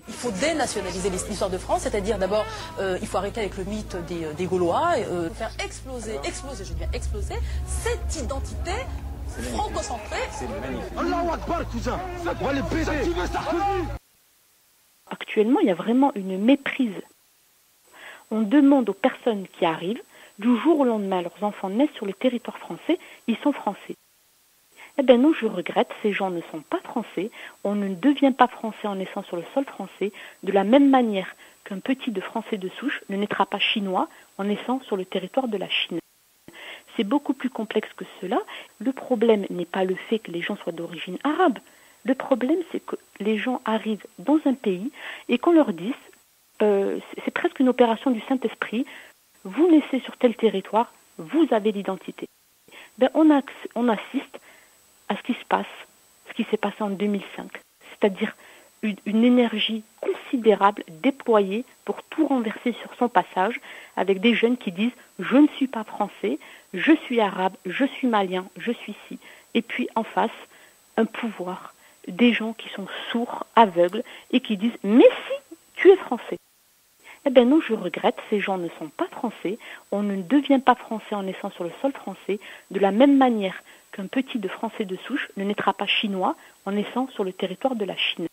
Il faut dénationaliser l'histoire de France, c'est-à-dire d'abord, il faut arrêter avec le mythe des Gaulois, faire exploser, je dis bien exploser, cette identité franco-centrée. C'est magnifique. Allahu Akbar, cousin, on va les baiser. Actuellement, il y a vraiment une méprise. On demande aux personnes qui arrivent, du jour au lendemain, leurs enfants naissent sur le territoire français, ils sont français. Eh bien non, je regrette, ces gens ne sont pas français, on ne devient pas français en naissant sur le sol français, de la même manière qu'un petit de français de souche ne naîtra pas chinois en naissant sur le territoire de la Chine. C'est beaucoup plus complexe que cela. Le problème n'est pas le fait que les gens soient d'origine arabe. Le problème, c'est que les gens arrivent dans un pays et qu'on leur dise, c'est presque une opération du Saint-Esprit, vous naissez sur tel territoire, vous avez l'identité. Ben, on assiste à ce qui se passe, ce qui s'est passé en 2005, c'est-à-dire une énergie considérable déployée pour tout renverser sur son passage, avec des jeunes qui disent « je ne suis pas français, je suis arabe, je suis malien, je suis ci ». Et puis en face, un pouvoir, des gens qui sont sourds, aveugles, et qui disent « mais si, tu es français ». Eh bien non, je regrette, ces gens ne sont pas français, on ne devient pas français en naissant sur le sol français, de la même manière qu'un petit de français de souche ne naîtra pas chinois en naissant sur le territoire de la Chine.